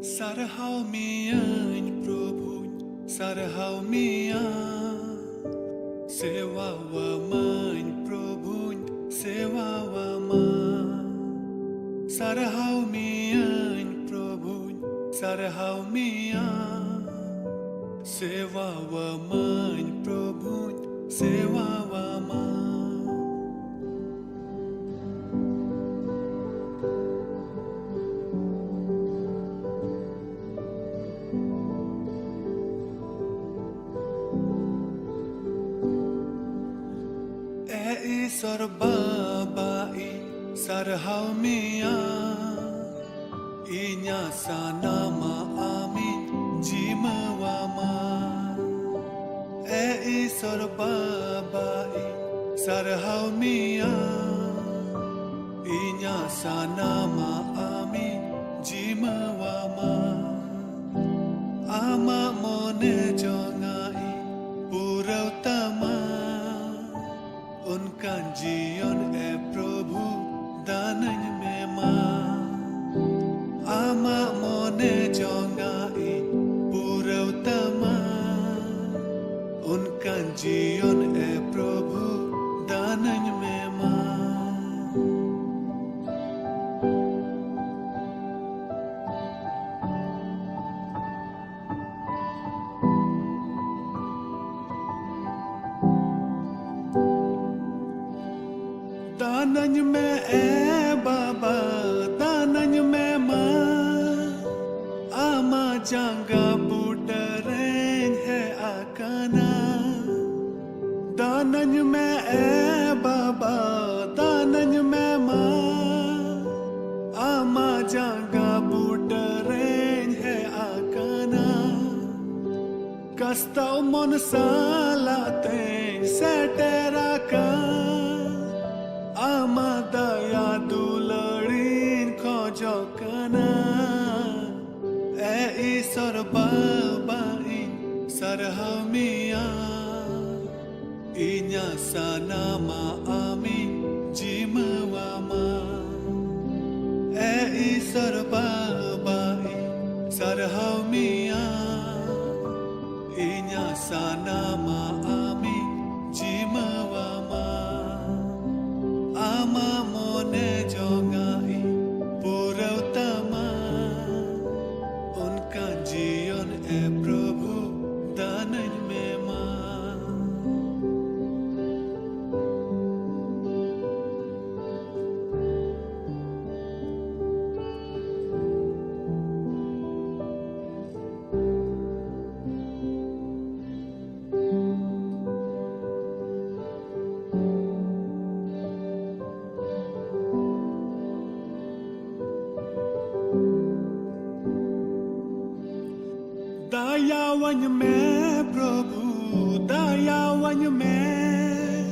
Sarhau mian Prabhu, sarhau mian Sewa wa man Prabhu, sewa wa man Sarhau mian Prabhu, sarhau mian Sewa wa man Prabhu, sewa wa man Sarbabai sarhau mian Inya sanama amin jimawama Sarbabai sarhau mian Inya sanama amin jimawama Ama mone jongai purautama उनका जीवन है प्रभु दानन में मां आमा मोने जोंगाई पुरौतमा उनका जीवन है प्रभु दानन में मां दानन में बाबा दानन में मां आमा जांगा बुडरें है आकाना दानन में बाबा दानन में मां आमा जांगा बुडरें है आकाना कस्ताव मन सालाते सेटेरा का Ama daya dularin khojokana sarbabai sarhau mian Inya sanama amin jimawama sarbabai sarhau mian Inya sanama amin jimawama Ama mone jongai purautama Unka जीवन है प्रभु दानन में मां दयावन में प्रभु दयावन में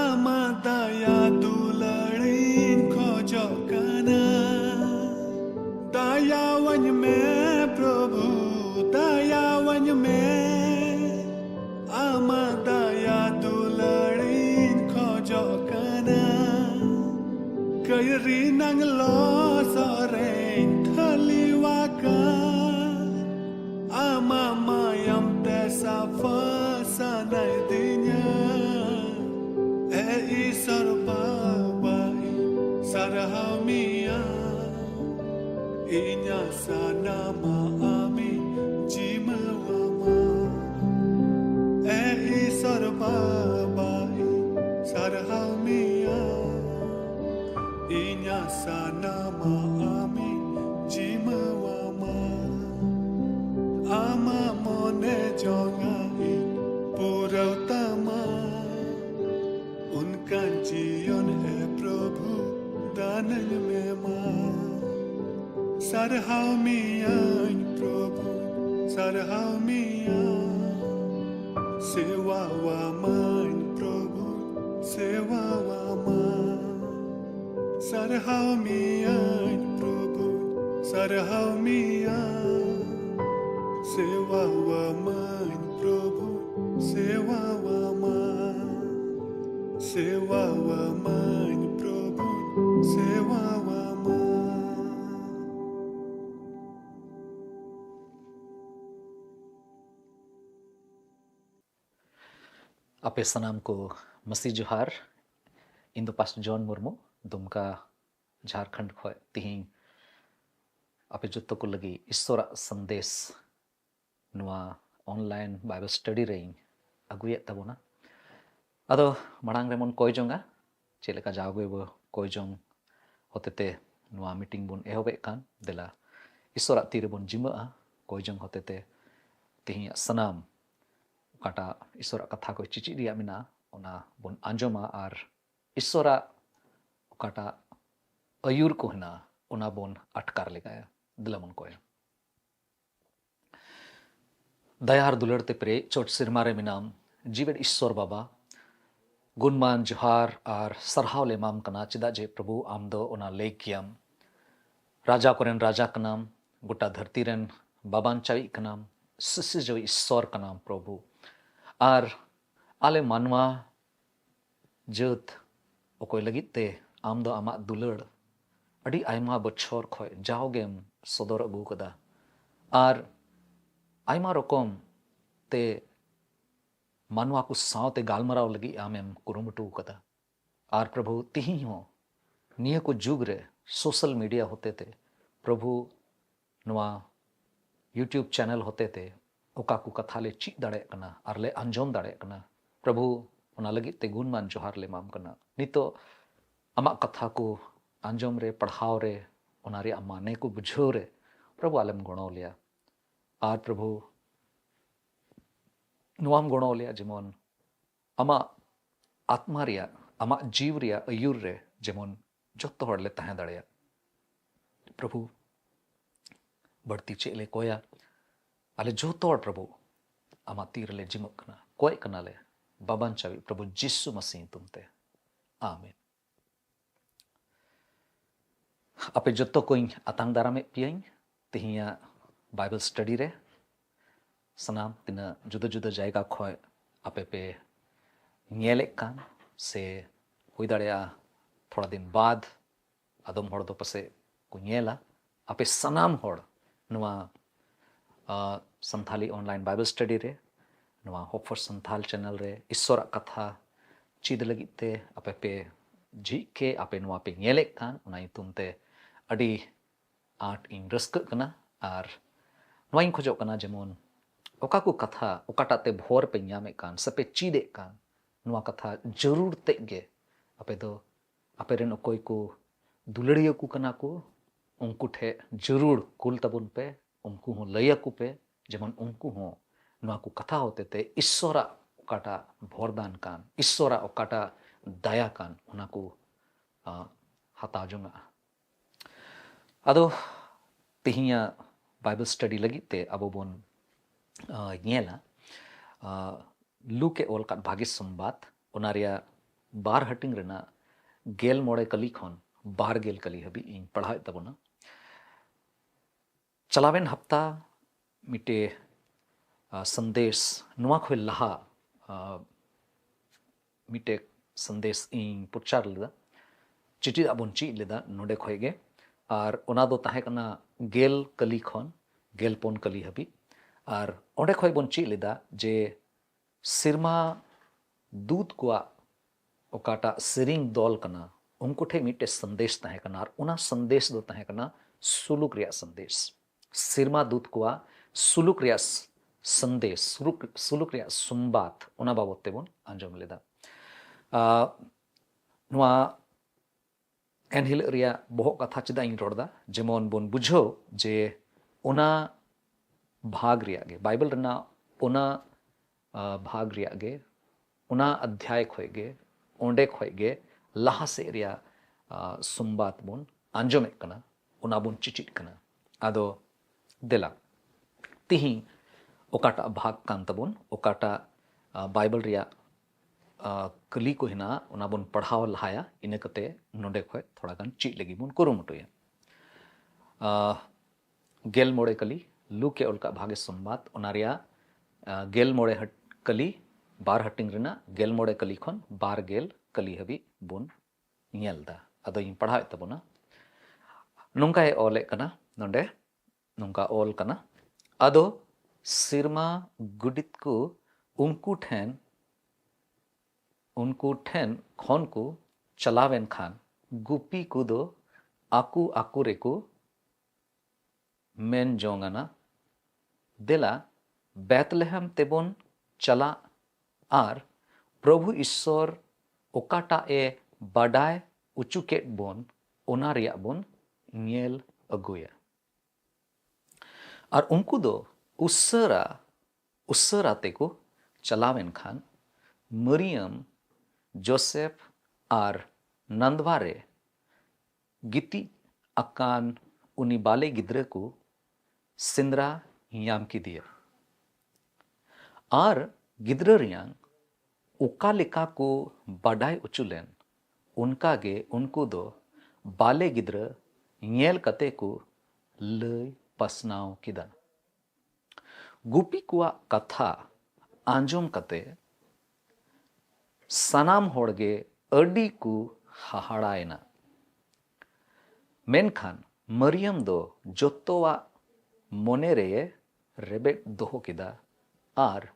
आमा दया दुलड़ीन खोजोकना दयावन में प्रभु दयावन में आमा दया दुलड़ीन खोजोकना कैरी नंग लो सोरें थलीवाका Ama mayam tesa fasana dinya sarbabai sarhau mian Inya sanama amin jimawama sarbabai sarhau mian Inya sanama amin jimawama Ama mone jongai purautama Unka जीवन है प्रभु दानन में मां sarhau mian प्रभु sarhau mian sewa wa man प्रभु sewa wa man sarhau mian प्रभु sarhau mian Sewa wa man Prabhu, sewa wa man, sewa wa man Prabhu, sewa wa man. Ape sanam ko Masih Johar, Indo Pas John Murmu, Dumka Jharkhand khoi tihing ape jotto ko lagi Isora sandes nua online Bible study rein aguye tabona. Ado marang remon koi jonga, cheleka jague bo koi jong hotete nua meeting bun ehobe kan dela Isora tire bun jimaa koi jong hotete tihing sanam kata Isora katha ko cici dia mina ona bun anjoma ar Isora kata ayur ko hina ona bon atkar legaya दिलमन को Dayal दुलड़ते pray चोट सिरमारे मिनाम जीवन ईश्वर बाबा गुणमान जोहार are सरहाव ले माम कना चिदा जे प्रभु आमदो ओना लेकियम राजा कोरेन राजा कनाम गोटा धरती रेन बाबान चावी कनाम सिसि जो ईश्वर कनाम प्रभु आर आले मानवा जत ओकोय लगिते आमदो आमा दुलड़ अड़ी आयमा बछर खय जाओगेम सदर अगू कदा आर आयमा रकम ते मानवा को सावते गालमराव लगी आमेम कुरुमुटू कदा आर प्रभु तिही हो निय को जुग रे सोशल मीडिया होते थे प्रभु नवा यूट्यूब चैनल होते थे ओका को कथा ले ची दाड़े कना आर ले अंजोम दाड़े कना प्रभु ओना लगी ते गुणमान जोहार ले माम कना नितो अमा कथा को अंजोम रे पढ़ाव रे ओनारे माने को बुझो रे प्रभु आलम गुणो लिया आर प्रभु नुआम गुणो लिया जेमन अमा आत्मा रिया अमा जीव रिया अयुर रे जेमन जत्तो हड़ ले तहे दाड़िया प्रभु बढ़ती चेले कोया आले जत्तो हड़ प्रभु अमा तीर ले जिमक कना कोय कना ले बाबान चावी प्रभु जिस्सु मसीह तुमते आमीन आपे जत्तो कोई अतांग दारामे पियाई तिहिया बाइबल स्टडी रे सनाम तिना जुदा जुदा जायगा खय आपे पे ñele kan से हुई दाड़िया थोड़ा दिन बाद आदम हड़ दो पसे को ñela आपे सनाम हड़ नुआ संथाली ऑनलाइन बाइबल स्टडी रे नुआ होप फॉर संथाल चैनल रे ईश्वर कथा चीद लगिते आपे पे झिके आपे नुआ पे ñele kan उना तुमते अड़ी आट इन रस्क कना आर नोइन खोजो कना जेमन ओका को कथा ओकाटाते भोर पे ᱧामे कान सपे चीदे कान नुआ कथा जरूर तेगे आपे दो आपे रेन कोई को दुलड़िया को कना को उनको ठे जरूर कुल तबुन पे उनको हो लया को पे जेमन उनको हो नुआ को कथा होते ते ईश्वरा ओकाटा भोरदान कान ईश्वरा ओकाटा दया कान उना को हता जोंगा आदो तिहिया बाइबल स्टडी लगी ते अब बोन ñela लूके ओल का भाग्य संबाद ओनारिया बार हटिंग रेना गेल मोड़े कली खन बार गेल कली हबी इन पढ़ा तबना चलावेन हफ्ता मिटे संदेश नुआ खोय लहा मिटे संदेश इन पुचार लेदा चिटी अबन ची लेदा नोडे खोयगे आर ओना दो ताहे कना गेल कली खन गेल पोन कली हबी आर ओंडे खोय बन ची लेदा जे सिरमा दूध को ओकाटा सिरिंग दौल कना उनको ठे मिटे संदेश ताहे कना आर उना संदेश दो ताहे कना सुलुक रिया संदेश सिरमा दूध को सुलुक रिया संदेश सुलुक रिया सुंबात उना बाबते बन अंजम लेदा नुआ एनहिल रिया बहुत कथा चिदा इन रोड़ा जेमन बन बुझो जे उना भाग रिया गे बाइबल रना उना भाग रिया गे उना अध्याय खोय गे ओंडे खोय गे लहा से रिया सुंबात बन अंजमे कना उना बन चिचिट कना आदो देला तिही ओकाटा भाग कान तबन ओकाटा बाइबल रिया कली को हिना उना बन पढ़ाव लहाया इने कते नोडे खोय थोड़ा गान ची लगी बन कुरुमुटुया गेल मोड़े कली लूके ओलका भागे संबाद ओनारिया गेल मोड़े हट कली बार हटिंग रेना गेल मोड़े कली खन बार गेल कली हबी बन ñelदा अदो इन पढ़ाए तबना नोंका ए ओले कना नोंडे नोंका ओल कना अदो सिरमा गुडित को उनको ठेन उनको ठेन खन को चलावेन खान गुपी को दो आकू आकू रेको मेन जोंगाना देला बेतलेहम तेबोन चला are Prabhu Ishwar ओकाटा A बाडाय उचुकेट bone ओना रिया बोन nyel aguya और उनको दो उसरा तेको चलावेन खान मरियम जोसेफ और नंदवारे गिती अकान उनी बाले गिद्रे को सिंद्रा याम की दिया और गिद्र रियांग उका लिका को बडाय उचुलेन उनका गे उनको दो बाले गिद्र nyel कते को लय पसनाव किदा गुपी कुआ कथा आंजोम कते सनाम होड़गे अडी को हाहाड़ायना मेनखान मरियम दो जोत्तोवा मोने रे रेबेट दोहो किदा आर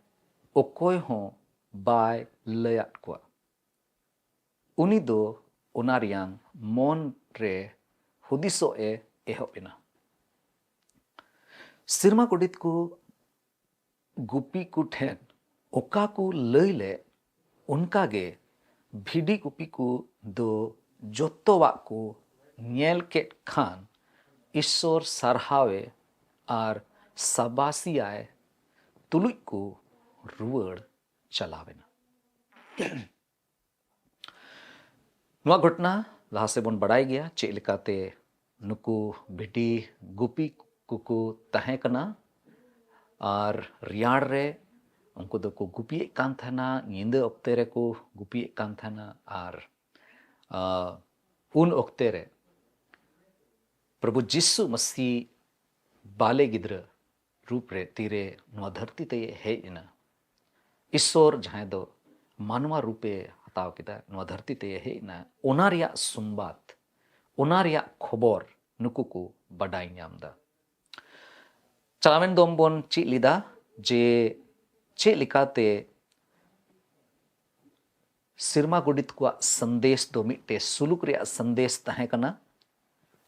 ओकोय हो बाय लयात कुआ उनी दो उनारियांग मोन रे हुदिसो ए एहोपिना सिरमा कोडित को गुपी को ठेन ओका को लैले उनका गे भिडी गुपी को दो जोत्तोवा को nyel केट खान ईश्वर सरहावे आर सबासियाय तुलुक को रुवड़ चलावेना नुआ घटना लहा से बन बड़ाई गया चे लेकाते नुकु भिडी गुपी कुकु तहे कना और रियाड़ रे उनको दो को गुपिए कान थाना नींद ओक्ते रे को गुपिए कान थाना और उन ओक्ते रे प्रभु जिसु मसीह बाले गिद्र रूप रे तीरे नुआ धरती ते हे इना ईश्वर जहां दो मानवा रूपे हताव किदा नुआ धरती ते हे इना ओनारिया सुंबात ओनारिया खबर नुकु को बडाई ᱧᱟᱢदा चलावेन दोम बोन ची लिदा जे चे लिकाते सिरमा गुडित को संदेश दो मिटे सुलुक रिया संदेश तहे कना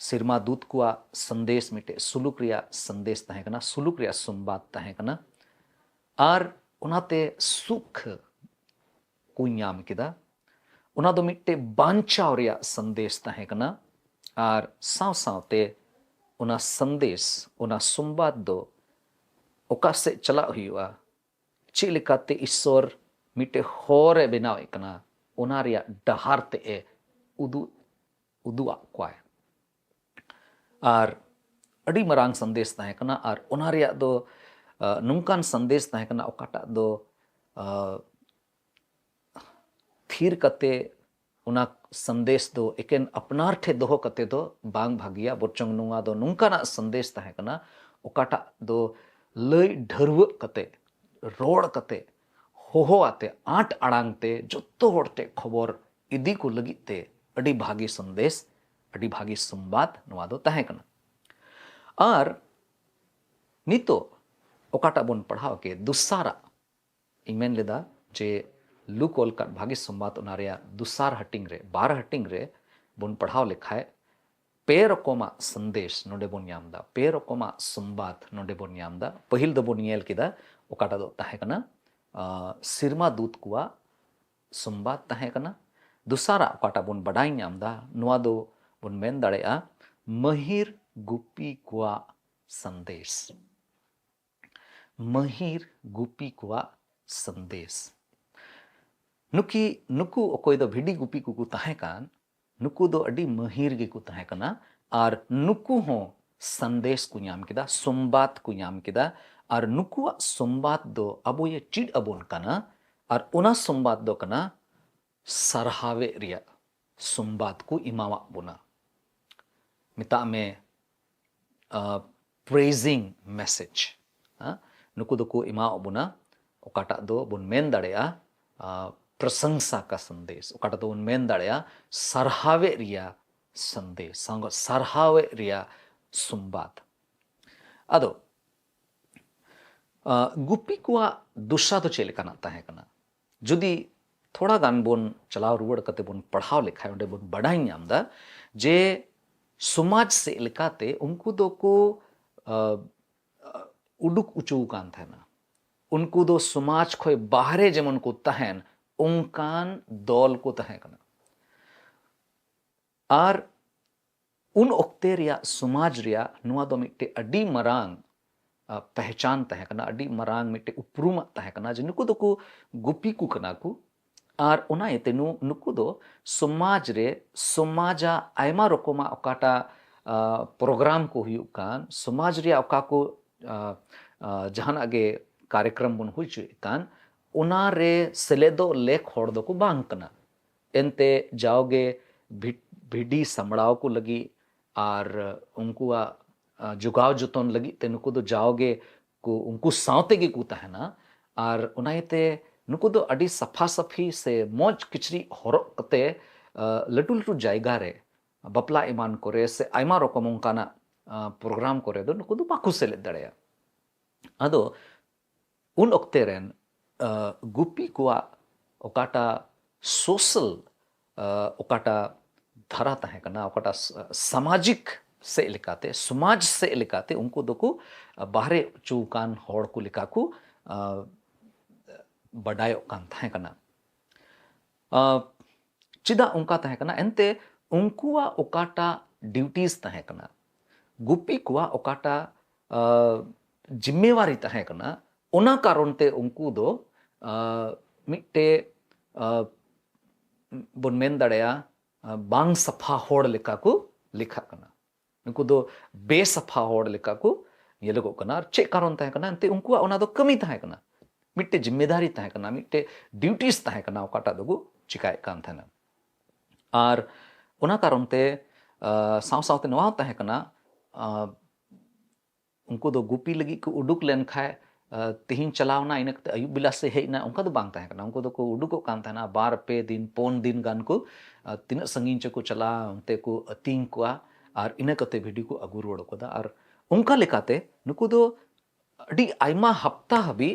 सिरमा दूत को संदेश मिटे सुलुक रिया संदेश तहे कना सुलुक रिया सुंबात तहे कना आर उनाते सुख को ᱧᱟᱢ किदा उना दो मिटे बांचाव रिया संदेश तहे कना आर साव सावते उना संदेश उना सुंबात दो ओका से चला हुआ चे लिकाते ईश्वर मिटे होरे बनाव कना उना रिया डहार ते ए उदुआ क्वाय आर अडी मरांग संदेश तहे कना आर उना रिया दो नुंकान संदेश तहे कना ओकाटा दो थीर कते उना संदेश दो एकेन अपनार ठे दोहो कते दो बांग भागिया बोचंग नुंगा दो नुंकाना संदेश तहे कना ओकाटा दो लय ढरव कते रोड कते होहो आते आठ अड़ांगते जोत्तो होड़ते खबर इदी को लगिते अडी भागी संदेश अडी भागी संबाद नुआ दो तहे कना आर नितो ओकाटा बोन पढ़ाव के दुसारा इमेन लेदा जे लुकोल का भागी संबाद उनारिया दुसार हटिंग रे 12 हटिंग रे बोन पढ़ाव लिखाए पे रकोमा संदेश नोडे बोन ᱧᱟᱢदा पे रकोमा संबाद नोडे बोन ᱧᱟᱢदा पहिल दो बोन ᱧᱮᱞ किदा ओकाटा दो तहे कना सिरमा दूत कुआ संबाद तहे कना दुसारा ओकाटा बोन बडाई ᱧᱟᱢदा नुआ दो बोन मेन दाड़ेया महिर गुपी कुआ संदेश महिर गुपी कुआ संदेश नुकु ओकोय दो भिडी गुपी कुकु तहे कान नुकु दो अडी महिर गे को तहे कना और नुकु हो संदेश को ᱧᱟᱢ किदा संबाद को ᱧाम किदा और नुकु संबाद दो अबो ये चिड अबोन कना और उना संबाद दो कना सरहावे रिया संबाद को इमावा बुना मिता में प्रेजिंग मैसेज नुकु दो को इमा बुना ओकाटा दो बुन मेन दाड़ेया प्रशंसा का संदेश ओकाटा दो बुन मेन दाड़ेया सरहावे रिया संदेश सरहावे रिया संबाद अदो गुपी कुआ दुशा तो चेले कना तहे कना जुदी थोड़ा गान बोन चलाव रुवड़ कते बोन पढ़ाव लेखाय ओंडे बोन बड़ाई नामदा जे समाज से लेकाते उनको दो को उडुक उचू कान थाना उनको दो समाज खोय बाहरे जेमन को तहन उनकान दौल को तहन कना आर उन ओक्ते रिया समाज रिया नुआ दो मिट्टे अडी मरांग पहचान तहन कना अडी मरांग मिट्टे उपरुम तहन कना जे नुको दो को गुपी को कना को आर ओना इते नुको दो समाज रे समाजा आयमा रकमा ओकाटा प्रोग्राम को हुयुक कान समाज रे ओका को जहान आगे कार्यक्रम बन हुई चुके कान ओना रे सेलेदो लेख होड़ दो को बांग कना एनते जाओगे भिडी समड़ाव को लगी आर उनको जुगाव जतन लगी ते नुको दो जाओगे को उनको सावते गे को तहना आर ओनाइते नुको दो अडी सफा सफी से मौज किचरी हरक कते लटू लटू जायगा रे बपला इमान करे से आयमा रकम उनकाना प्रोग्राम करे दो नुको दो बाकु सेलेद दड़ेया अदो उन ओक्ते रेन गुपी कुआ ओकाटा सोशल ओकाटा धारा तहे कना ओकाटा सामाजिक से लेकाते समाज से लेकाते उनको दो को बाहरे चौकान होड़ को लेका को बडायो कान तहे कना चिदा उनका तहे कना एनते उनकुआ ओकाटा ड्यूटीज तहे कना गुपी कुआ ओकाटा जिम्मेवारी तहे कना ओना कारण ते उनको दो मिट्टे बोन मेन दड़ेया बांग सफा होड़ लेका को लिखा कना उनको दो बेसफा होड़ लेका को ये लोगों कना चे कारण तहे कना एनते उनको ओना दो कमी तहे कना मिट्टे जिम्मेदारी तहे कना मिट्टे ड्यूटीज तहे कना ओकाटा दो चिकाय कान थना आर ओना कारण ते साव सावते नवा तहे कना उनको दो गुपी लगी को उडुक लेन खाए तिहिन चलावना इन अयुब बिला से हेना उनका दो बांग तहे कना उनको दो को उडुको कान थना बार पे दिन पोन दिन गान को तीन संगीन च को चला उनते को अतिंग को आर इन कते भिडी को अगु रोड को दा आर उनका लेकाते नुको दो अडी आयमा हफ्ता हबी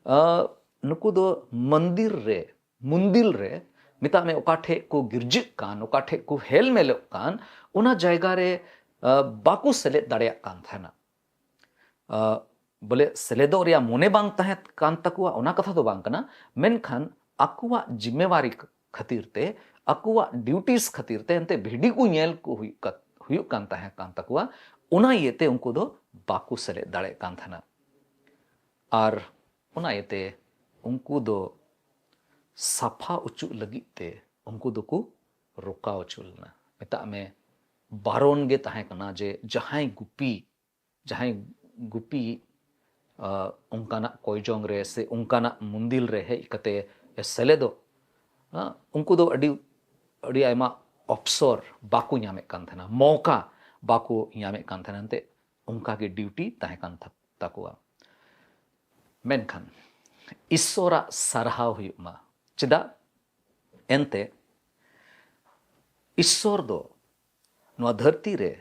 नुको दो मुंदिल रे मिता में ओकाठे को गिरजिक कान ओकाठे को हेल मेले कान उना जायगा रे बाकु सेले दड़िया कान थना बोले सेलेदो रिया मोने बांग तहे कान तकुआ ओना कथा तो बांग कना मेनखान अकुआ जिम्मेवारी खातिर ते अकुआ ड्यूटीज खातिर ते एनते भिडी को नेल को हुयु कान तहे कान तकुआ ओना येते उनको दो बाकु सेले दड़े कान थना आर ओना येते उनको दो सफा उचु लगी ते उनको दो को रोका उचुलना मिता में बारोन गे तहे कना जे जहां गुपी उनकाना कोयजोंग रे से उनकाना मुंदिल रे है कते सेलेदो उनको दो अड़ी आयमा अवसर बाकु यामे कान थना मौका बाकु यामे कान थना ते उनका के ड्यूटी तहे कान तकुआ मेनखान ईश्वरा सरहाव हुयुमा चिदा एनते ईश्वर दो नवा धरती रे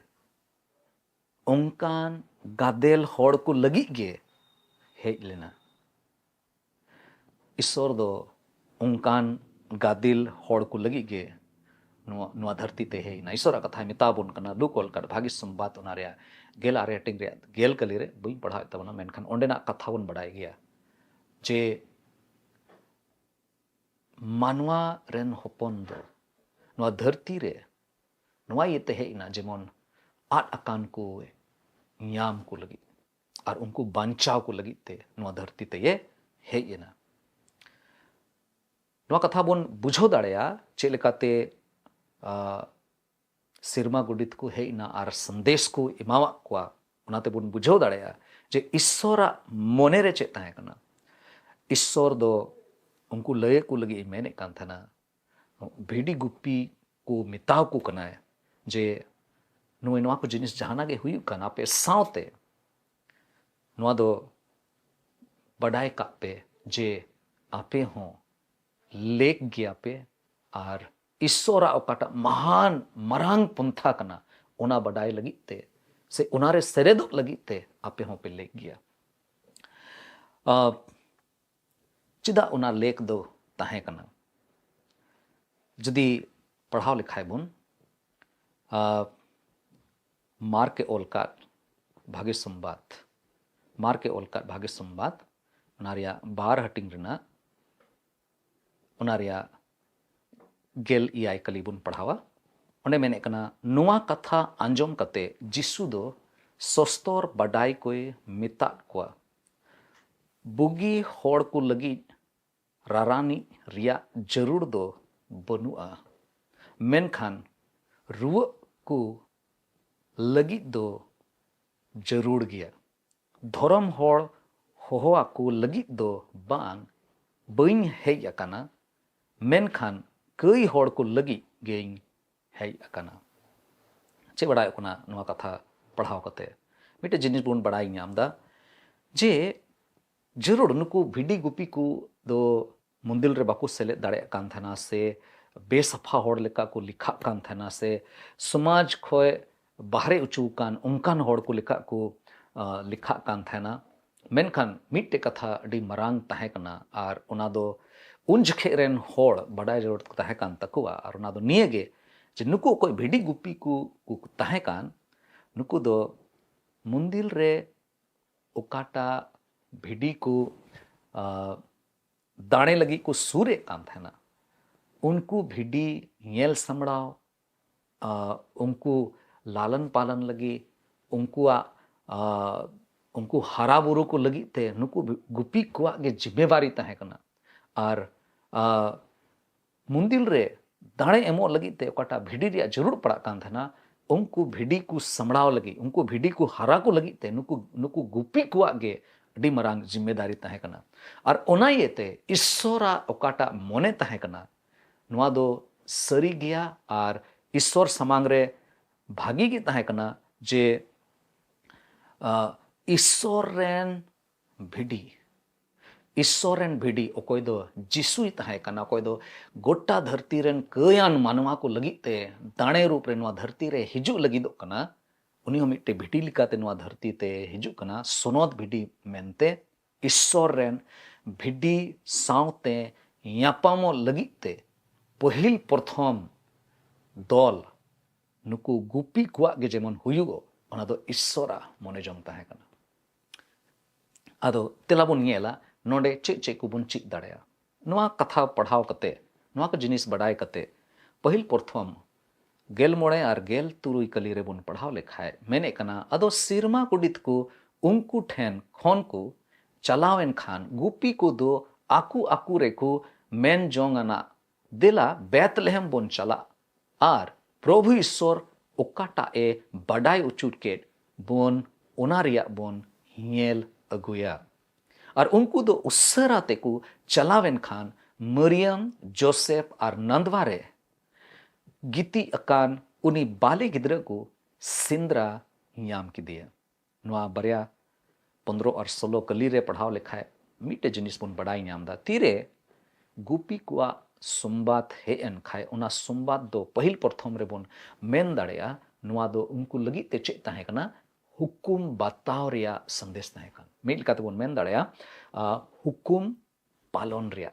उनकान गादेल होड़ को लगी गे हेज लेना ईश्वर दो उनकान गादिल होड़ को लगी गे नुआ धरती ते हे ना ईश्वर कथा मिताबुन कना दुकोल कर भागी संबात ओना रे गेल आ रेटिंग रे गेल कली रे बई पढ़ा तबना मेनखान ओंडेना कथा बन बड़ाई गया जे मानवा रेन होपन दो नुआ धरती रे नुआ येते हे ना जेमन आट अकान को ᱧᱟᱢ को लगी और उनको बांचाव को लगी ते नुआ धरती ते ये हेज एना नुआ कथा बोन बुझो दाड़ेया चे लेकाते सिरमा गुडित को हेज ना और संदेश को इमावा को उनाते बोन बुझो दाड़ेया जे ईश्वरा मोने रे चे तहे कना ईश्वर दो उनको लय को लगी मेने कान थना भिडी गुप्पी को मिताव को कना जे नुए नुआ को जिनिस जहाना गे हुई कना पे सावते नुआ दो बड़ाई का पे जे आपे हो लेक गया पे और ईश्वरा ओकाटा महान मरांग पंथा कना ओना बड़ाई लगी ते से उनारे सेरेदो लगी ते आपे हो पे लेक गया चिदा उना लेक दो तहे कना जुदी पढ़ाव लिखाय बुन मार के ओलकाट भागे संबाद मार के ओलकाट भागे संबाद बार हटिंग रना गेल इयाय कली बुन पढ़ावा ओंडे मेने कना नुआ कथा आंजोम कते जिसु दो सस्तर बडाई कोई मिता को बुगी होड़ को लगी रारानी रिया जरूर दो बनुआ मेनखान रुआ को लगी दो जरूर गया धर्म होड़ होआ को लगी दो बांग बइन हेज अकाना मेनखान कई होड़ को लगी गेइन हेज अकाना चे बड़ाय कोना नुआ कथा पढ़ाव कते मिटे जिनिस बुन बड़ाई नामदा जे जरूर नुकु भिडी गुपी को दो मंदिर रे बाकु सेले दाड़े कान थाना से बेसफा होड़ लेका को लिखा कान थाना से समाज खोय बाहरे उचू कान उनकान होड़ को लिखा को लिखा कान थाना मेनखान मिट्टे कथा अडी मरांग ताहे कना आर ओना दो उन जखे रेन होड़ बड़ाय जरूरत ताहे कान तकुआ आर ओना दो नियगे जे नुकु कोई भिडी गुपी को ताहे कान नुकु दो मंदिर रे ओकाटा भिडी को दाणे लगी को सूरे कान थाना उनको भिडी येल समड़ाव उनको लालन पालन लगी उनको हरा बुरु को लगी ते नुकु गुपी कुआ के जिम्मेवारी ताहे कना आर मंदिर रे दाणे एमो लगी ते ओकाटा भिडी रिया जरूर पड़ा कान थाना उनको भिडी को समड़ाव लगी उनको भिडी को हरा को लगी ते नुकु गुपी कुआ के अडी मरांग जिम्मेदारी ताहे कना आर ओना येते ईश्वरा ओकाटा मोने ताहे कना नुआ दो सरी गया आर ईश्वर समांग रे भागी गे ताहे कना जे ईश्वर रेन भिडी ओकोय दो जिसुई ताहे कना ओकोय दो गोटा धरती रेन कयान मानवा को लगी ते दाणे रूप रे नुआ धरती रे हिजु लगी दो कना उनी मिट्टे भिडी लिकाते नुआ धरती ते हिजु कना सोनोत भिडी मेनते ईश्वर रेन भिडी सावते यापामो लगी ते पहिल प्रथम दल नुकु गुपी कुआ गे जेमन हुयुगो ओना दो ईश्वरा मने जम ताहे कना आदो तेलाबुन येला नोडे चे को बुन चित दाड़या नुआ कथा पढ़ाव कते नुआ को जिनिस बड़ाय कते पहिल प्रथम गेल मोड़े आर गेल तुरुई कली रे बुन पढ़ाव लेखाय मेने कना आदो सिरमा कुडित को उनको ठेन खोन को चलावेन खान गुपी को दो आकू रे को मेन जोंगना दिला बेतलहम बोन चला आर प्रभु ईश्वर ओकाटा ए बडाई उचुट के बोन ओना रिया बोन हियल अगुया और उनको दो उसरा तेकु चलावेन खान मरियम जोसेफ और नंदवारे गीती अकान उनी बाले गिद्र को सिंद्रा याम की दिया नुआ बरिया 15 और 16 कली रे पढ़ाव लिखाए मिटे जिनिस बुन बड़ाई नामदा तीरे गुपी कुआ सुम्बात हे एन खाए उना सुम्बात दो पहिल प्रथम रे बुन मेन दाड़ेया नुआ दो उनको लगी ते चे ताहे कना हुकुम बताव रिया संदेश ताहे कन मिल काते बुन मेन दाड़ेया हुकुम पालन रिया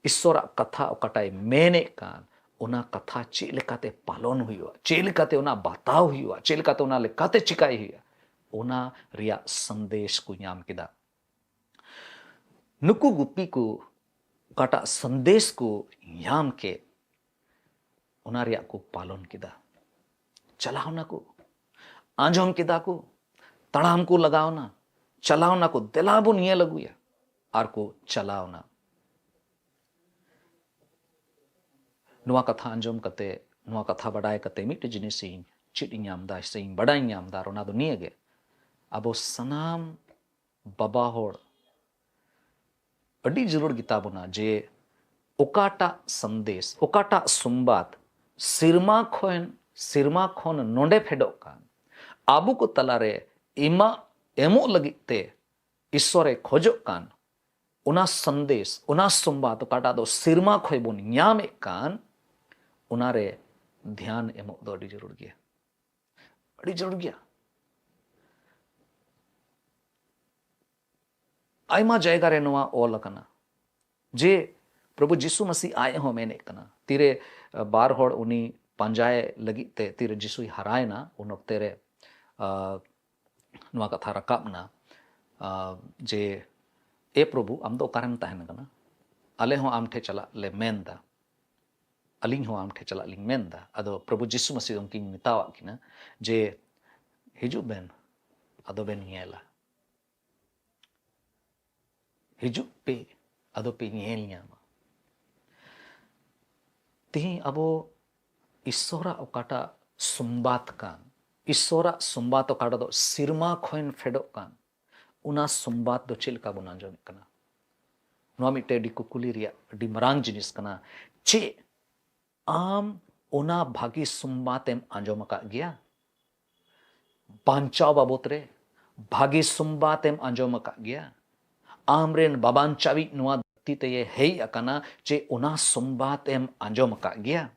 ईश्वर कथा ओकाटाय मेने कान उना कथा चे लेकाते पालन हुआ चे लेकाते उना बताव हुआ चे लेकाते उना लेकाते चिकाई हुआ उना रिया संदेश को नाम किदा नुकु गुपी को काटा संदेश को याम के उना रिया को पालन किदा चलावना को आंजोम किदा को तड़ाम को लगावना चलावना को दिलाबो निये लगुया आर को चलावना नुआ कथा आंजोम कते नुआ कथा बड़ाय कते मिटे जिनिस चिट नामदा से बड़ाई नामदा रोना दो नियगे अबो सनाम बाबा होड़ अडी जरूर गिताबोना जे ओकाटा संदेश ओकाटा सुम्बात सिरमा खोन नोंडे फेडो कान आबू को तलारे इमा एमो लगिते ईश्वरे खोजो कान उना संदेश उना सुम्बात ओकाटा दो सिरमा खोय बोन न्यामे कान उनारे ध्यान एमो दो अडी जरूर गया आयमा जायगा रे नोआ ओल कना जे प्रभु जीसु मसीह आए हो मेने कना तीरे बार होड़ उनी पंजाए लगी ते तीरे जीसु हराए ना उन वक्ते रे नुआ कथा रकाब ना जे ए प्रभु आम दो कारण तहन कना आले हो आम ठे चला ले मेनदा अलिंग हो आम ठे चला लिंग मेनदा अदो प्रभु जीसु मसीह उनकी मितावा किना जे हिजू बेन अदो बेन येला हिजू पे अदो पे येल ᱧᱟᱢᱟ तिही अबो ईश्वरा ओकाटा सुम्बात कान ईश्वरा सुम्बात ओकाटा दो सिरमा खोइन फेडो कान उना सुम्बात दो चिलका बुन आंजोम कना नोआ मिटे डी कुकुली रिया डी मरांग जिनिस कना चे आम उना भागी सुम्बातेम आंजोम का गया बांचाव बाबत रे भागी सुम्बातेम आंजोम का गया आमरेन बाबांचावी नुआ ते ये हेई अकना चे उना सुम्बात एम आंजोम का गया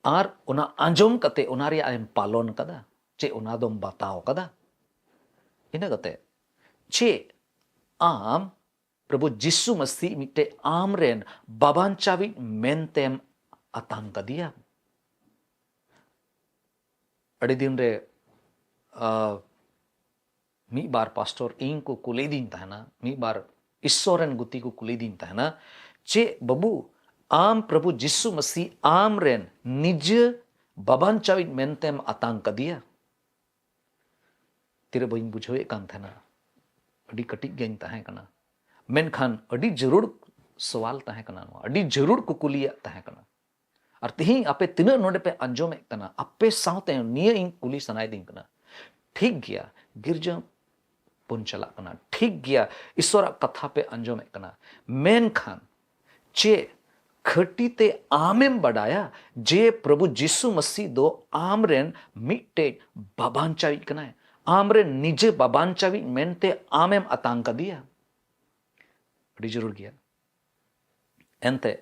आर उना आंजोम कते उना रे एम पालन कदा चे उना दोम बताओ कदा इना कते चे आम प्रभु जीसु मसीह मिटे आमरेन बाबांचावी मेनतेम अतांग कदिया अड़ी दिन रे मी बार पास्टर इन को कुले दिन तहना मी बार ईश्वरन गुती को कुले दिन तहना चे बबू आम प्रभु जीसु मसीह आम रेन निज बाबान चावित मेनतेम आतंक कदिया तिरे बइन बुझोए कान थना अडी कटिक गेन तहे कना मेनखान अडी जरूर सवाल तहे कना अडी जरूर कुकुलिया तहे कना और तिही आपे तिना नोडे पे अंजोमे कना आपे सावते निये इन कुली सनाय दिन कना ठीक गया गिरजा पुन चला कना ठीक गया ईश्वर कथा पे अंजोम कना मेन खान चे खटीते आमेम बढ़ाया जे प्रभु जीसु मसीह दो आमरेन मिट्टे बाबांचावी कना है आमरेन निजे बाबांचावी मेनते आमेम अतांका दिया बड़ी जरूर गया एंते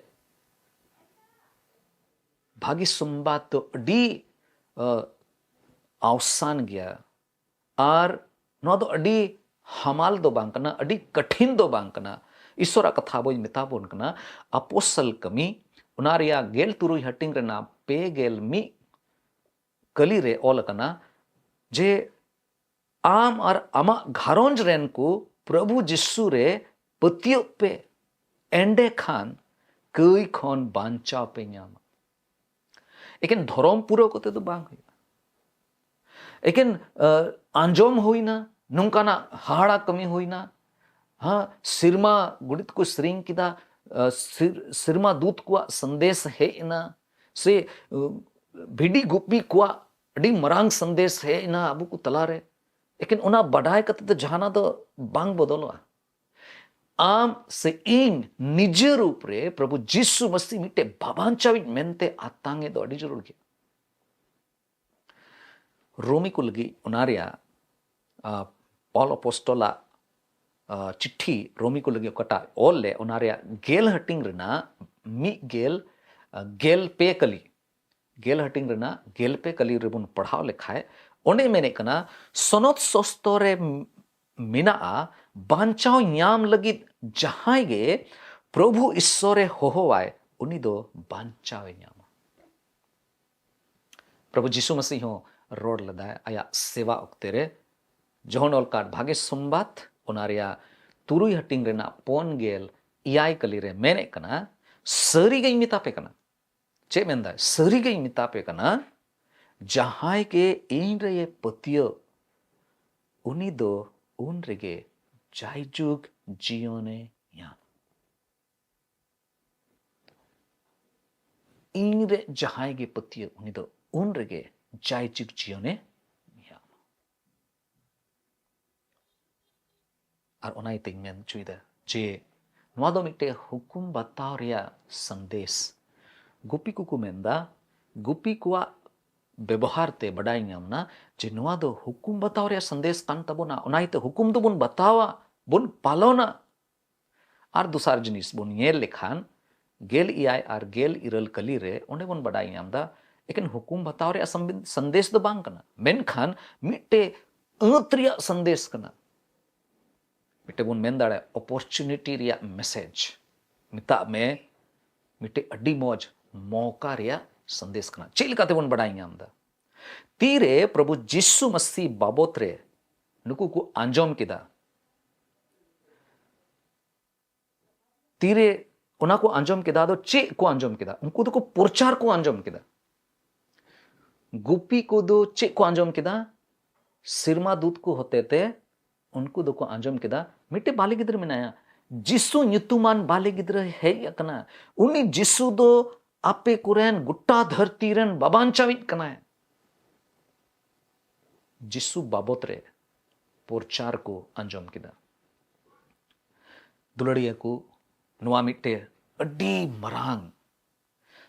भागी सुम्बात तो अडी आवसान गया आर नो दो अडी हमाल दो बांग कना अडी कठिन दो बांग कना ईश्वरा कथा बोई मिता बोन कना अपोसल कमी उनारिया गेल तुरुई हटिंग रेना पे गेल मी कली रे ओल कना जे आम और अमा घारोंज रेन को प्रभु जिस्सु रे पतियो पे एंडे खान कई खोन बांचा पे ᱧᱟᱢᱟ एकेन धर्म पूरा कोते तो बांग एकेन आंजोम होइना नोंकाना हाड़ा कमी होइना हाँ सिरमा गुड़ित को श्रींग किदा सिरमा दूत को संदेश है ना से भिडी गुप्पी को अडी मरांग संदेश है ना अबू को तलारे लेकिन उना बढ़ाए कते तो जहाना तो बांग बदलो आम से इन निज रूप रे प्रभु जीसु मसीह मिटे बाबांचावी मेनते आतांगे तो अडी जरूर गया रोमी को लगी उनारिया पॉल अपोस्टोला चिट्ठी रोमी को लगी कटा ओल ले उनारिया गेल हटिंग रेना मी गेल पे कली रेबुन पढ़ाव लेखाए ओने मेने कना सोनोत सोस्तोरे मिना बांचाव ᱧᱟᱢ लगी जहां गे प्रभु ईश्वरे होहोवाय उनी दो बांचावे ᱧᱟᱢᱟ प्रभु जीसु मसीह हो रोड लदाय आया सेवा उक्ते रे जोहन ओलकाट भागे सुम्बात उनारिया तुरुई हटिंग रेना पोन गेल इयाय कली रे मेने कना सरी गई मिता पे कना चे मेंदा सरी गई मिता पे कना जहां के इन रे ये पतियो उनी दो उन रेगे जायजुग जियोने ᱧᱟᱢ इन रे जहां के पतियो उनी दो उन रेगे जायजुग जियोने और उनाई तिंग मेन चुइदा जे नोआ दो मिटे हुकुम बताव रिया संदेश गुपी कुकु मेंदा गुपी कुआ व्यवहार ते बडाई ᱧᱟᱢना जे नोआ दो हुकुम बताव रिया संदेश कान तबोना उनाई ते हुकुम दो बुन बतावा बुन पालोना और दुसार जिनिस बुन येल लेखान गेल इयाय और गेल इरल कली रे ओंडे बुन बडाई ᱧᱟᱢदा लेकिन हुकुम बताव रिया संदेश दो बांग कना मेनखान मिटे अंत रिया संदेश कना मिटे बोन मेन दाड़े अपॉर्चुनिटी रिया मैसेज मिता में मिटे अड्डी मौज मौका रिया संदेश कना चेक लेकाते बोन बड़ाई नाम दा तीरे प्रभु जिसु मसीह बाबत रे नुकु को आंजोम किदा तीरे उना को आंजोम किदा दो चे को आंजोम किदा उनको तो को प्रचार को आंजोम किदा गुपी को दो चे को आंजोम किदा सिरमा दूत को होते थे उनको दो को आंजोम किदा मिटे बाले गिद्र मिनाया जिसु nyutuman बाले गिद्र है कना उनी जिसु दो आपे कुरेन गुट्टा धरती रन बाबांचावित कना है जिसु बाबत रे प्रचार को आंजोम किदा दुलड़िया को नुआ मिटे अड्डी मरांग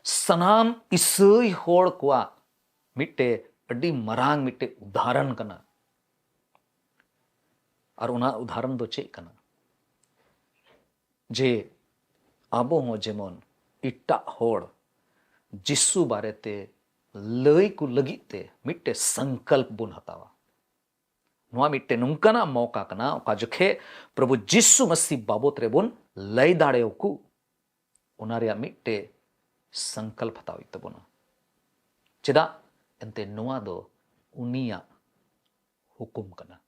सनाम इसई होड़ कोआ मिटे अड्डी मरांग मिटे उदाहरण कना और उना उदाहरण दो चेक कना जे आबो हो जेमन इट्टा होड़ जिसु बारेते लई को लगिते मिटे संकल्प बुन हतावा नुआ मिटे नुंकना मौका कना ओका जखे प्रभु जिसु मसीह बाबत रे बुन लई दाड़ेओ को उना रे मिटे संकल्प हतावी तबुना चेदा एंते नुआ दो उनिया हुकुम कना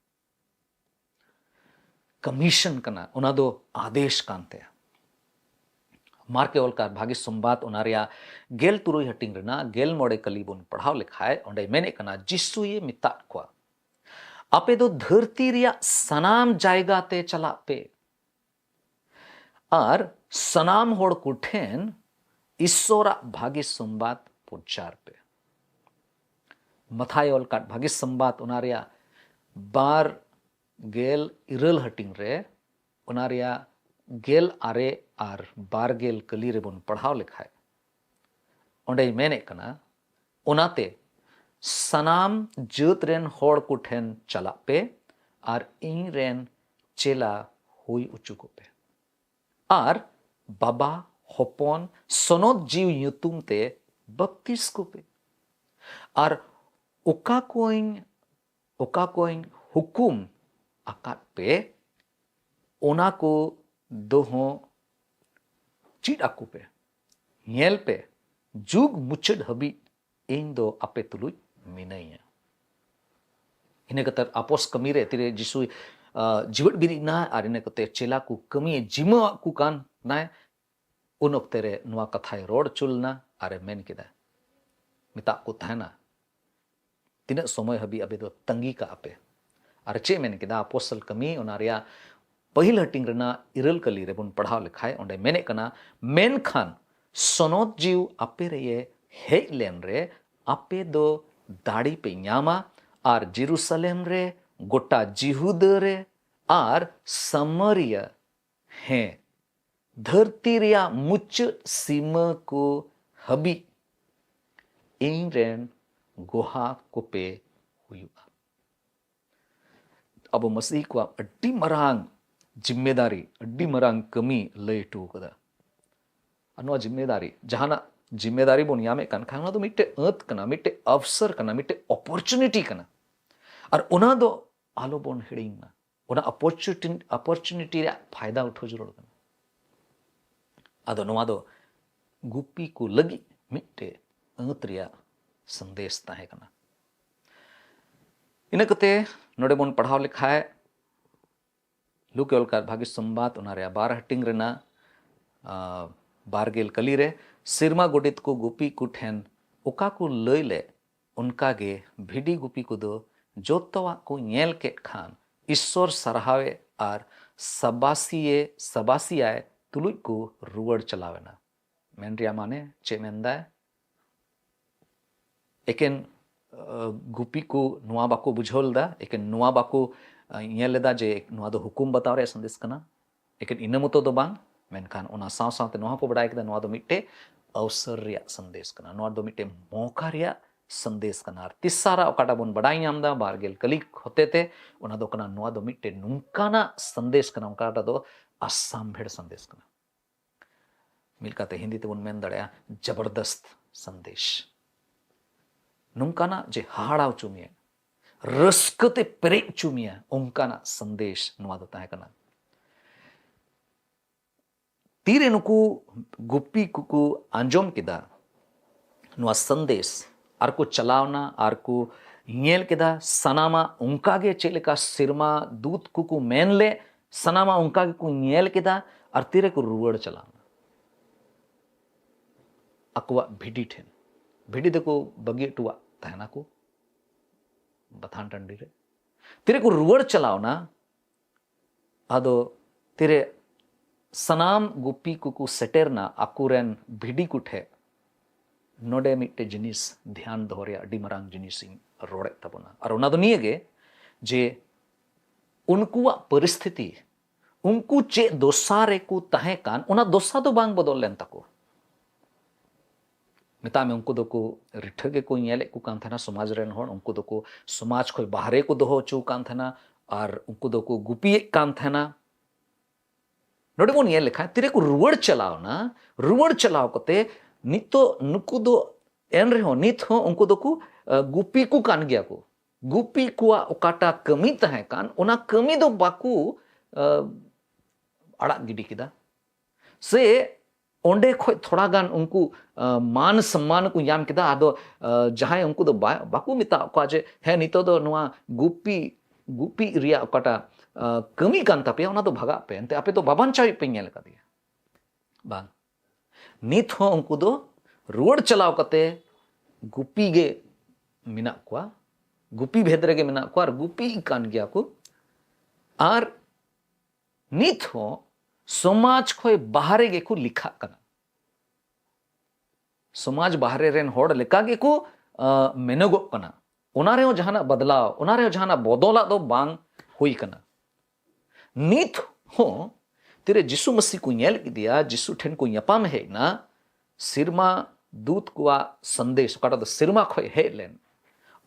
कमीशन कना उना दो आदेश कांते मार्के ओलकार भागी संबाद उना रे गेल तुरुई हटिंग रेना गेल मोड़े कली बुन पढ़ाव लिखाए ओंडे मेने कना जिसु ये मिता को आपे दो धरती रिया सनाम जायगा ते चला पे और सनाम होड़ कुठेन ईश्वरा भागी संबाद प्रचार पे मथाय ओलकाट भागी संबाद उना रे बार गेल इरल हटिंग रे उना रे गेल आरे आर बार गेल कली रे बुन पढ़ाव लिखाए ओंडे मेने कना उनाते सनाम जत रेन होड़ कुठेन चला पे और इन रेन चेला हुई उचुको पे और बाबा होपन सोनोत जीव युतुम ते बत्तीस को पे और उका कोइन हुकुम आकाट पे ओना को दोहो चीट आकु पे येल पे जुग मुचद हबी इन दो आपे तुलुई मिनाइया इने कतर आपोस कमी रे तिरे जिसु जीवट बिरी ना और इने कते चेला को कमी जिमा को कान ना उन ओक्ते रे नुआ कथाय रोड चुलना अरे मेन किदा मिता को थाना तिना समय हबी अबे दो तंगी का आपे और चे मेन किदा आपोसल कमी ओना रिया पहिल हटिंग रेना इरल कली रे बुन पढ़ाव लिखाए ओंडे मेने कना मेन खान सोनोत जीव आपे रे ये हे लेन रे आपे दो दाड़ी पे न्यामा और जेरूसलेम रे गोटा जिहुद रे और समरिया है धरती रिया मुच सीमा को हबी इन रेन गोहा को पे हुआ अब मसीह को अड्डी मरांग जिम्मेदारी अड्डी मरांग कमी लय टू कदा अनवा जिम्मेदारी जहाना जिम्मेदारी बोन यामे कन खाना तो मिट्टे अर्थ कना मिट्टे अवसर कना मिट्टे अपॉर्चुनिटी कना और उना दो आलो बोन हिड़िंग ना उना अपॉर्चुनिटी रे फायदा उठो जरूर कना अदो नवा दो गुपी को लगी मिट्टे अर्थ रिया संदेश ताहे कना इना कते नोडे बोन पढ़ाव लिखाए लुके ओलकार भागी संबाद उना रे बार हटिंग रेना बारगेल कली रे सिरमा गोडित को गुपी कुठेन उका को लयले उनका गे भिडी गुपी को दो जोतवा को नेल के खान ईश्वर सरहावे और सबासियाए तुलुई को रुवड़ चलावेना मेन रिया माने चे मेंदा एकेन गुपी को नुआ बाको बुझोल दा एकेन नुआ बाको नेलेदा जे नुआ दो हुकुम बताव रे संदेश कना एकेन इनमतो दो बांग मेनखान उना साव सावते नोहा को बड़ाय कदा नोआ दो मिट्टे अवसर रिया संदेश कना नोआ दो मिट्टे मौका रिया संदेश कना तिसारा ओकाटा बोन बड़ाई नामदा बारगेल कलिक होते थे उना दो कना नोआ दो मिट्टे नुंकाना संदेश कना ओकाटा दो आसाम भेड़ संदेश कना मिलकाते हिंदी ते बोन मेन दड़या जबरदस्त संदेश नुंकाना जे हाड़ाव चुमिया रस्कते पेरेज चुमिया ओंकाना संदेश नोआ दो ताहे कना तीरे नुकु गुप्पी कुकु आंजोम किदा नुआ संदेश आर को चलावना आर को ñel किदा सनामा उनका गे चेलेका सिरमा दूत कुकु मेन ले सनामा उनका गे को ñel किदा और तीरे को रुवड़ चलावना अकवा भिडी ठेन भिडी देखो बगी टुआ तहना को बथान टंडी रे तीरे को रुवड़ चलावना आदो तीरे सनाम गुप्पी कुकु सेटेरना अकुरेन भिडी कुठे नोडे मिट्टे जिनिस ध्यान दोहरे अडी मरांग जिनिसिंग रोड़े तबना और उना दो निये जे उनकुआ परिस्थिति उनको चे दोसा रे को तहे कान उना दोसा तो बांग बदल लेन तको मिता में उनको दो को रिठगे को ñele को कान थना समाज रेन होन उनको दो को समाज खोय बाहरे को दोहो चू कान थना और उनको दो को गुपी कान थना नोडे बोन ये लिखा तिरे को रुवड़ चलाओ ना रुवड़ चलाओ कते नितो नुकु दो एन रहो नित हो उनको दो को गुपी को कान गया को गुपी कुआ ओकाटा कमी तहे कान उना कमी दो बाकू अड़ा गिडी किदा से ओंडे खोय थोड़ा गान उनको मान सम्मान को याम किदा आदो जहां उनको दो बाकू मिता को जे है नितो दो नुआ गुपी गुपी रिया ओकाटा कमी कान तापे उना दो भगा पे अंते आपे तो बाबान चाई पे ñel का दिया बांग नित हो उनको दो रुवड़ चलाव कते गुपी गे मिना को गुपी भेदरे गे मिना को और गुपी कान गया को और नित हो समाज खोय बाहरे गे को लिखा कना समाज बाहरे रेन होड़ लेका गे को मेनगो कना उना रे जहाना बदलाव उना रे जहाना बदला दो बांग हुई कना नित हो तेरे जिसु मसीह को ñel किदिया जिसु ठेन को यपाम है ना सिरमा दूत कुआ संदेश काटा दो सिरमा खोय है लेन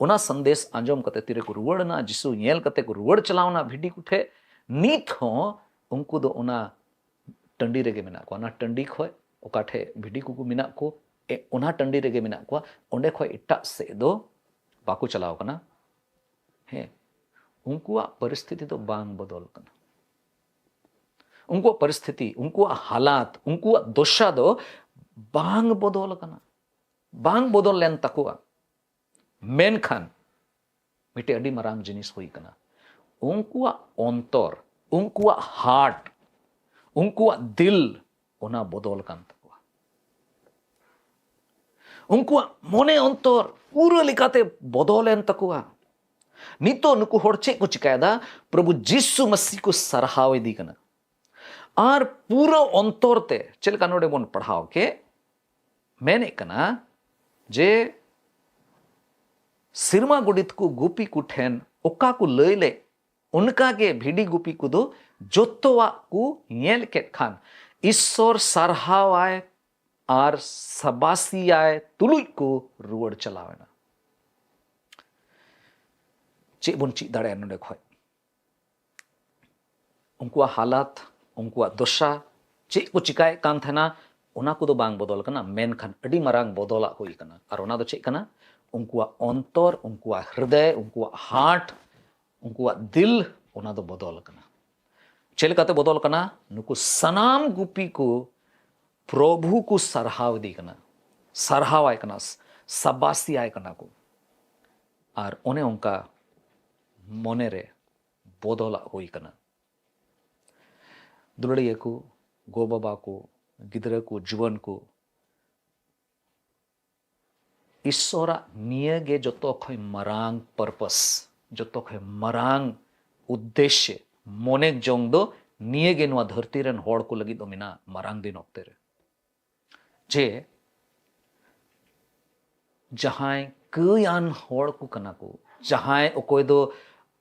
उना संदेश आंजोम कते तेरे को रुवड़ना जिसु ñel कते को रुवड़ चलावना भिडी कुठे नित हो उनको दो उना टंडी रेगे मिना को ना टंडी खोय ओकाठे भिडी कुकु मिना को उना टंडी रेगे मिना को ओंडे खोय इट्टा से दो बाकू चलाव कना है उनको परिस्थिति तो बांग बदल कना उनको परिस्थिति उनको हालात उनको दोषा दो बांग बदल कना बांग बदल लेन तकुआ मेन खान मिटे अडी मरांग जिनिस हुई कना उनको अंतर उनको हार्ट उनको दिल ओना बदल कान तकुआ उनको मोने अंतर पूरा लिकाते बदलेन तकुआ नितो नुकु होड़ चे को चिकायदा प्रभु जिसु मसीह को सरहावे दी कना और पूरा अंतर ते चल का नोडे बोन पढ़ाओ के मैंने कना जे सिरमा गुडित को गुपी को ठेन ओका को लैले उनका के भिडी गुपी को दो जोतोवा को ñel के खान ईश्वर सरहावाय और सबासियाय तुलुई को रुवड़ चलावेना चे बोन ची दाड़े नोडे खोय उनको हालात उनको दोषा चे को चिकाय कान थना उना को दो बांग बदल कना मेन खान अडी मरांग बदला हुई कना और उना दो चे कना उनको अंतर उनको हृदय उनको हार्ट उनको दिल उना दो बदल कना चेल काते बदल कना नुकु सनाम गुपी को प्रभु को सरहाव दी कना सरहाव आय कना सबासी आय कना को और ओने उनका मोने रे बदला हुई कना दुलड़िया को गो बाबा को गिदरा को जुवन को ईश्वरा निये गे जतो खय मरांग पर्पस जतो खय मरांग उद्देश्य मोनेक जोंग दो निये गे नवा धरती रेन होड़ को लगी दो मिना मरांग दिन ऑक्ते रे जे जहां कयान होड़ को कना को जहां ओकोय दो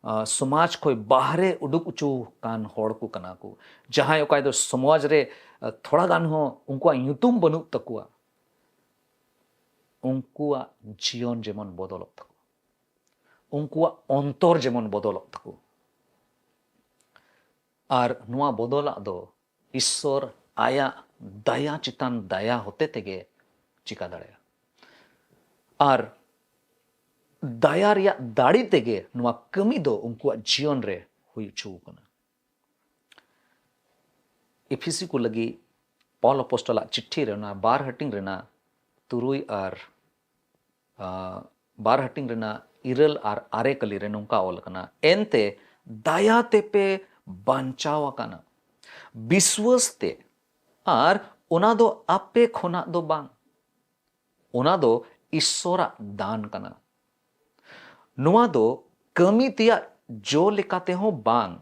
समाज खोय बाहरे उडुक उचू कान होड़ को कना को जहां ओकाय दो समाज रे थोड़ा गान हो उनको युतुम बनु तकुआ उनको जीवन जेमन बदल तको उनको अंतर जेमन बदल तको और नुआ बदला दो ईश्वर आया दया चितान दया होते तेगे चिका दाड़े और दया रिया दाड़ी तेगे नुआ कमी दो उनको जीवन रे हुई चू कना इफिसी को लगी पॉल अपोस्टल चिट्ठी रे बार हटिंग रेना तुरुई और बार हटिंग रेना इरल और आरे कली रे नोंका ओल कना एनते दाया ते पे बांचाव कना विश्वास ते और ओना दो आपे खोना दो बांग ओना दो ईश्वरा दान कना नुआ दो कमी तिया जो लेकाते हो बांग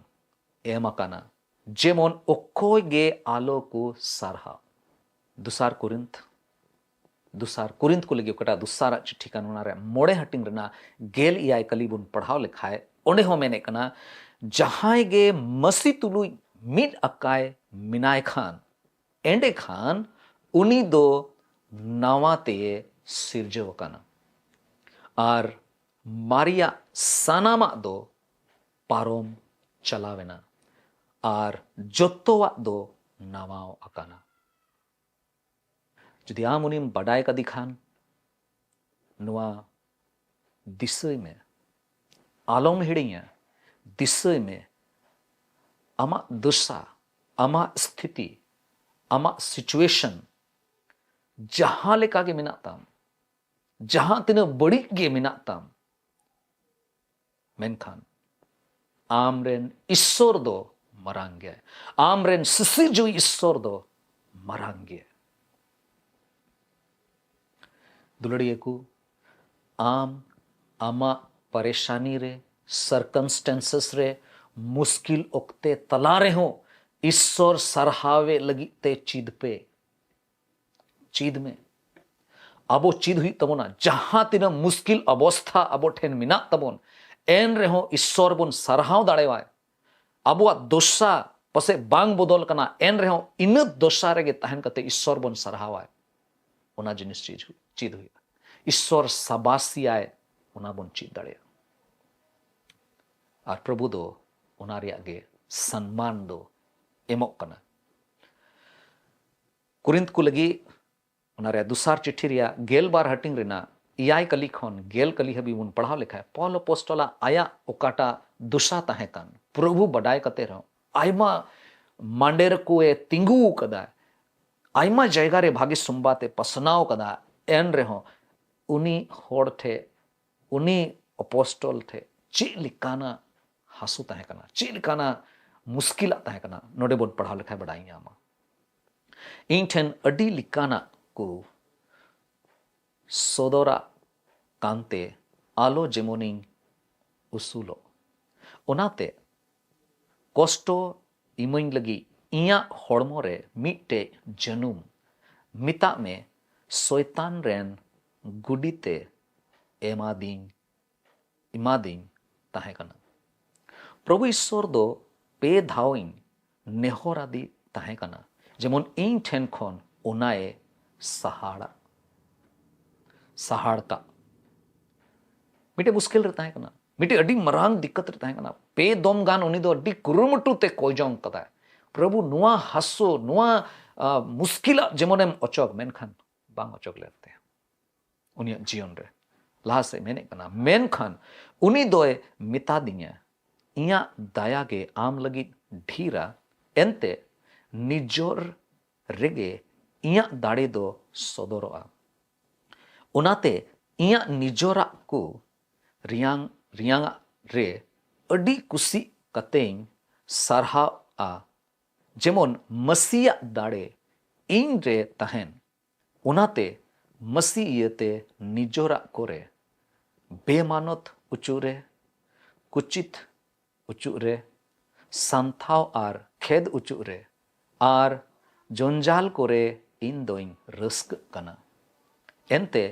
एम अकाना जेमन ओकोय गे आलो को सारहा दुसार कुरिंथ को लगी ओकटा दुसारा चिट्ठी कानूना रे मोड़े हटिंग रेना गेल इयाय कली बुन पढ़ाव लेखाय ओंडे हो मेने कना जहां गे मसी तुलुई मिड अकाय मिनाय खान एंडे खान उनी दो नवाते सिरजव कना और मारिया सानामा दो पारोम चलावेना और जोत्तोवा दो नवाओ अकाना जुदी आम उनिम बडाय का दिखान नुआ दिसय में आलोम हिड़िया दिसय में अमा दशा अमा स्थिति अमा सिचुएशन जहां लेका के मिना ताम जहां तिना बड़ी गे मिना ताम मेनखान आमरेन ईश्वर दो मरांगे आमरेन सिसिर जो ईश्वर दो मरांगे दुलड़िए को आम आमा परेशानी रे सर्कमस्टेंसेस रे मुश्किल ओक्ते तला रे हो ईश्वर सरहावे लगी ते चीद में अबो चीद हुई तबोना जहां तीना मुश्किल अवस्था अबो ठेन मिना तबोन एन रे हो ईश्वर बोन सरहाव दाड़ेवाय अबो दोषा पसे बांग बदल कना एन रे हो इन दोषा रे गे तहन कते ईश्वर बोन सरहावाय ओना जिनिस चीद हुई ईश्वर सबासियाय ओना बोन चीद दाड़ेया और प्रभु दो ओना रिया गे सम्मान दो एमोक कना कुरिंथ को लगी ओना रे दुसार चिट्ठी रिया गेल बार हटिंग रेना इयाय कली खन गेल कली हबी बुन पढ़ाव लेखा पॉल अपोस्टला आया ओकाटा दुशा ताहे कान प्रभु बडाय कते रहो आयमा मांडेर को ए तिंगु कदा आयमा जायगा रे भागी सुंबाते पसनाव कदा एन रे हो उनी होड़ थे उनी अपोस्टल थे ची लिकाना हासु ताहे कना ची लिकाना मुश्किल ताहे कना नोडे बोन पढ़ाव लेखा बडाई आमा इन ठेन अडी लिकाना को सोदोरा कांते आलो जेमोनिंग उसूलो ओनाते कष्टो इमोइन लगी इया होड़मो रे मिटे जनुम मिता में शैतान रेन गुडीते इमादिंग ताहे कना प्रभु ईश्वर दो पे धाविंग नेहोरादी ताहे कना जेमन इन ठेन खन ओनाए सहाड़का मिटे मुश्किल रहता है कना मिटे अडी मरांग दिक्कत रहता है कना पे दोम गान उनी दो अडी कुरुमुटु ते कोजोंग कदा प्रभु नुआ हासो नुआ मुश्किल जेमोनेम अचोक मेनखान बांग अचोक लेते हैं उनी जीवन रे लाहा से मेने कना मेनखान उनी दोए मिता दिया इया दाया गे आम लगी ढीरा एंते निजोर रेगे इया दाड़े दो सदरोआ उनाते इया निजोरा को रियांग रे अडी कुसी कतें सरहाआ जेमन मसीया दाड़े इन रे तहन उनाते मसी इयते निजोरा कोरे बेमानत उचुरे कुचित उचुरे संथाव आर खेद उचुरे आर जोंजाल कोरे इन दोइंग रस्क कना एंते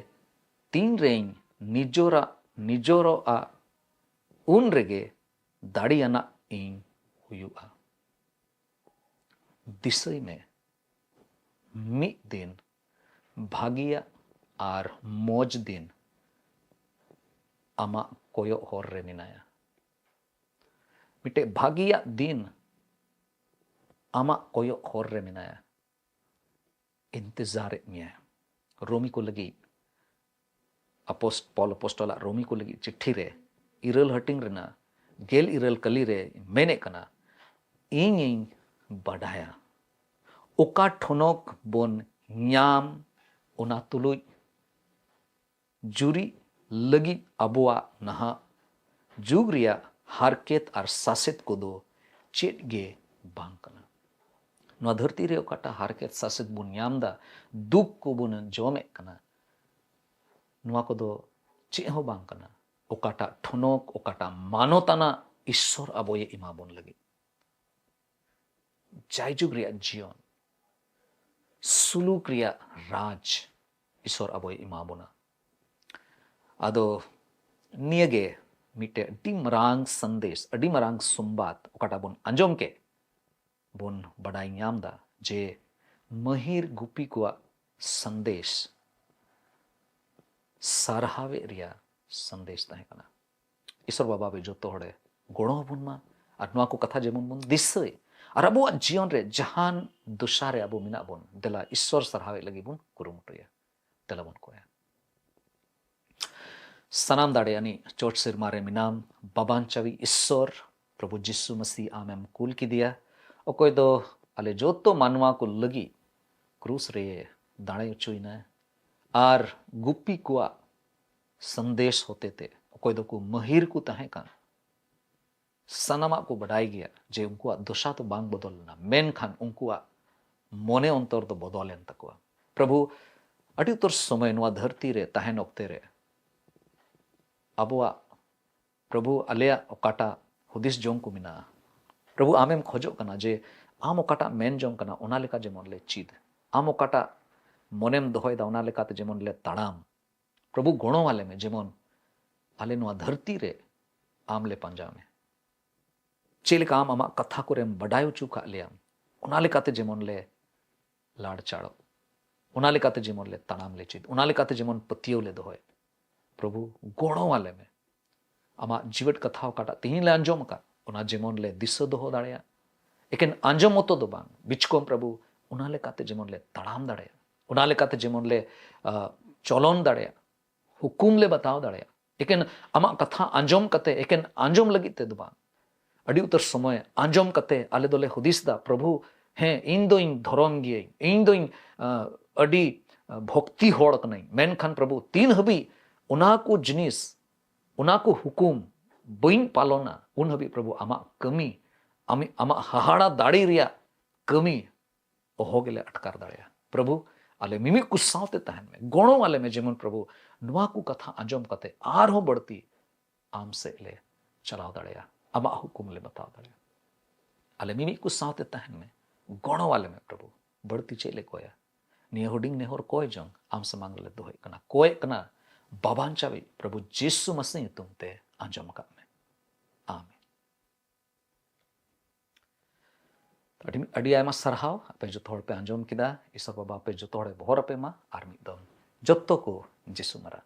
तीन रेंग निजोरो आ उन रेगे दाड़ियाना इन हुयुआ दिसई में मी दिन भागिया आर मोज दिन आमा कोयो होर रे मिनाया मिटे भागिया दिन आमा कोयो होर रे मिनाया इंतजार में रोमी को लगी पॉल अपोस्टल रोमी को लगी चिट्ठी रे इरल हटिंग रेना गेल इरल कली रे मेने कना इन बडाया oka thonok bon nyam ona tuluj juri lagi abuwa naha jug reya harket ar saset kodo chet ge bang kana noa dharti re okata harket saset bun nyam da duk ko bun jome kana noa kodo chet ho bang kana okata thonok okata manotana ঈশ্বর aboye imabon lagi jaijug reya jion suluk reya raj ঈশ্বর aboye imabona ado niage mite adi marang sandesh adi marang sumbat okata bon anjom ke bon badai nyam da je mahir gupi ko sandesh sarhave reya sandesh tahe kana ঈশ্বর বাবা be joto hore gono bun ma ar noa ko katha jemon bon disay ar abo jion re jahan dushare abo mina bon dela ঈশ্বর sarhave lagi bon kurumutoya dela bon koya sanam dade ani chot sir mare minam baban chavi ঈশ্বর प्रभु जिसु मसीह आमेम कुल की दिया ओकोय दो ale joto manwa ko lagi क्रूस रे दाड़े उचुइना are गुप्पी कुआ संदेश होते थे ओकोय दो को महिर को तहे का सनमा को बढ़ाई गया जे उनको दोषा तो बांग बदलना मेन खान उनको मोने अंतर तो बदलेन तकवा प्रभु अटी उतर समय नवा धरती रे तहन ओक्ते रे अबुआ प्रभु अलिया ओकाटा हुदिस जोंग को मिना प्रभु आमेम खोजो कना जे आम ओकाटा मेन जोंग कना ओना लेका जेमन ले चीद आम ओकाटा मोनेम दोहय दा ओना लेका जेमन ले ताड़ाम प्रभु गुणों वाले में जेमन आले नवा धरती रे आम ले पंजा में चेलिका आम आमा कथा को रेम बडायो चुका लियाम ओना लेका जेमन ले लाड़ चाड़ो ओना लेका जेमन ले ताड़ाम ले चीद ओना लेका जेमन पतियो ले दोहय प्रभु गुणों वाले में आमा जीवट कथा ओकाटा तीन ले अंजोम का ओना जेमन ले दिसो दोहो दाड़ेया एकेन अंजोम मतो दो बांग बिचकोम प्रभु ओना लेका जेमन ले ताड़ाम दाड़ेया ओना लेका जेमन ले चलन दाड़ेया हुकुम ले बताओ दाड़ेया एकेन आमा कथा अंजोम कते एकेन अंजोम लगी ते दो बांग अड़ी उतर समय अंजोम कते आले दोले हुदिस दा प्रभु हे इन दो इन धर्म गिये इन दो इन अड़ी भक्ति होड़ कनाई मेन खान प्रभु तीन हबी उना को जिनिस उना को हुकुम बइन पालोना उन हबी प्रभु आमा कमी आमी आमा हाहाड़ा दाड़ी रिया कमी ओहो गेले अटकार दाड़ेया प्रभु आले मिमी कुसावते तहन में गोणो वाले में जेमन प्रभु नुआ को कथा अंजोम कते आर हो बढ़ती आम से ले चलाव दाड़ेया आमा हुकुम ले बताव दाड़ेया आले मिमी कुसावते तहन में गोणो वाले में प्रभु बढ़ती चेले कोया निये हुडिंग नेहोर कोय जंग आम समांग ले दोहय कना कोय कना बाबान चावी प्रभु जिसु मसीह तुमते अंजम का में आमीन अड़ी आयमा सरहाव पे जो थोड़ पे अंजम किदा ईश्वर बाबा पे जो थोड़े बहर पे मा आर मिदम जत्तो को जिसु मरा